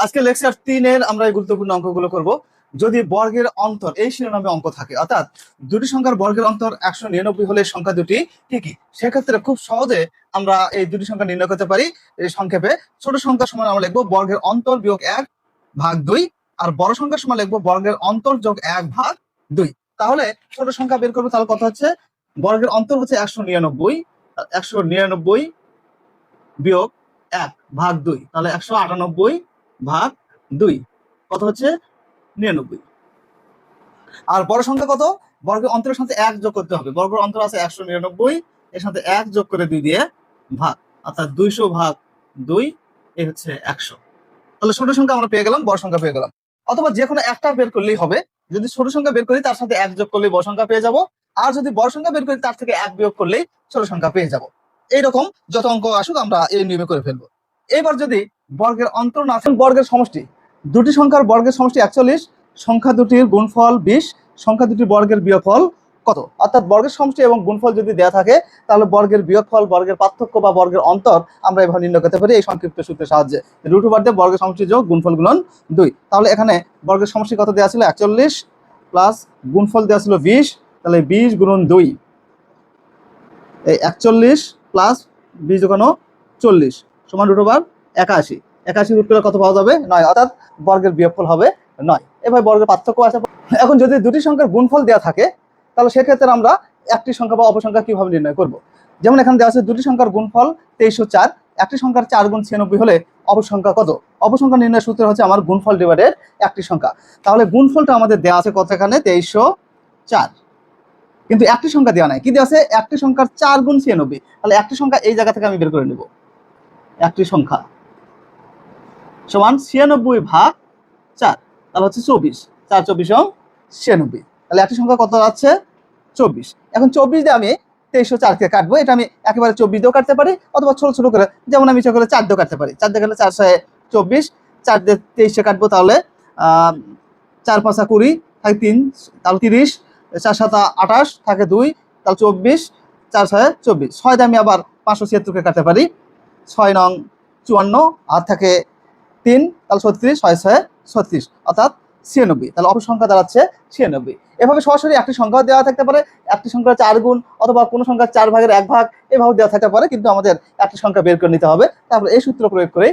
আজকে লেকচার 3-এর আমরা এই গুরুত্বপূর্ণ অঙ্কগুলো করব। যদি বর্গের অন্তর এই শিরোনামে অঙ্ক থাকে, অর্থাৎ দুটি সংখ্যার বর্গের অন্তর 199 হলে সংখ্যা দুটি কি কি, সেক্ষেত্রে খুব সহজে আমরা এই দুটি সংখ্যা নির্ণয় করতে পারি। এই সংক্ষেপে ছোট সংখ্যার সমান আমরা লিখবো বর্গের অন্তর বিয়োগ 1/2, আর বড় সংখ্যার সমান লিখবো বর্গের অন্তর যোগ 1/2। তাহলে ছোট সংখ্যা বের করবো, তাহলে কত হচ্ছে? বর্গের অন্তর হচ্ছে 199 বিয়োগ 1/2, তাহলে 198/2 কত হচ্ছে? 99। আর বড় সংখ্যা কত? বর্গের অন্তরের সাথে 1 যোগ করতে হবে। বর্গের অন্তর আছে 199, এর সাথে 1 যোগ করে 2 দিয়ে ভাগ, অর্থাৎ 200/2 এই হচ্ছে 100। তাহলে ছোট সংখ্যা আমরা পেয়ে গেলাম, বড় সংখ্যা পেয়ে গেলাম। অথবা যে কোনো একটা বের করলেই হবে। যদি ছোট সংখ্যা বের করি তার সাথে 1 যোগ করলেই বড় সংখ্যা পেয়ে যাব, আর যদি বড় সংখ্যা বের করি তার থেকে 1 বিয়োগ করলেই ছোট সংখ্যা পেয়ে যাব। এইরকম যত অঙ্ক আসুক আমরা এই নিয়মে করে ফেলবো। এবার যদি বর্গের অন্তর না থাকে, বর্গের সমষ্টি, দুটি সংখ্যার বর্গের সমষ্টি 41, সংখ্যা দুটির গুণফল 20, সংখ্যা দুটির বর্গের বিয়োগফল কত? অর্থাৎ বর্গের সমষ্টি এবং গুণফল যদি দেওয়া থাকে তাহলে বর্গের বিয়োগফল, বর্গের পার্থক্য বা বর্গের অন্তর আমরা এভাবে নির্ণয় করতে পারি এই সংক্ষিপ্ত সূত্রের সাহায্যে। √/, বর্গের সমষ্টি যোগ গুণফল গুণন 2। তাহলে এখানে বর্গের সমষ্টি কত দেওয়া ছিল? 41 প্লাস গুণফল দেওয়া ছিল 20, তাহলে 20 গুণন 2, এই 41 প্লাস 20 গুণ 40 সমান √81। 81 রুট করে কত পাওয়া যাবে? 9, অর্থাৎ বর্গের বিয়োগফল হবে 9। এভাবে বর্গের পার্থক্য আছে। এখন যদি দুটি সংখ্যার গুণফল দেওয়া থাকে তাহলে সেক্ষেত্রে আমরা একটি সংখ্যা বা অপসংখ্যা কিভাবে নির্ণয় করব? যেমন এখানে দেওয়া আছে দুটি সংখ্যার গুণফল 2304, একটি সংখ্যার 4 গুণ 96 হলে অপসংখ্যা কত? অপসংখ্যা নির্ণয়ের সূত্র হচ্ছে আমার গুণফল ডিভাইডেড একটি সংখ্যা। তাহলে গুণফলটা আমাদের দেওয়া আছে কত? এখানে 2304, কিন্তু একটি সংখ্যা দেওয়া নাই। কি দেওয়া আছে? একটি সংখ্যার 4 গুণ 96, তাহলে একটি সংখ্যা এই জায়গা থেকে আমি বের করে নেব। একটি সংখ্যা সমান 96/4, তাহলে হচ্ছে 24, 4 24 96, তাহলে একটি সংখ্যা কত আছে? 24। এখন 24 দিয়ে আমি 2304কে কাটবো। এটা আমি একেবারে 24 দিয়েও কাটতে পারি, অথবা ছোট ছোট করে, যেমন আমি ইচ্ছা করে 4 দিয়েও কাটতে পারি। 4 দিয়ে কাটলে 4 6 24, 4 দিয়ে 23 কাটবো, তাহলে 4 5 20 থাকে 3, তাহলে 30, 4 7 28 থাকে 2, তাহলে 24, 4 6 24। 6 দিয়ে আমি আবার 576কে কাটতে পারি, 6 নং 54, আর থাকে 3, তাহলে 36, 6 6 36, অর্থাৎ 96। তাহলে অপসংখ্যা দাঁড়াচ্ছে 96। এভাবে সরাসরি একটি সংখ্যা দেওয়া থাকতে পারে, একটি সংখ্যা 4 গুণ, অথবা কোনো সংখ্যা 4 ভাগের 1 ভাগ, এভাবে দেওয়া থাকতে পারে, কিন্তু আমাদের একটি সংখ্যা বের করে নিতে হবে। তারপরে এই সূত্র প্রয়োগ করে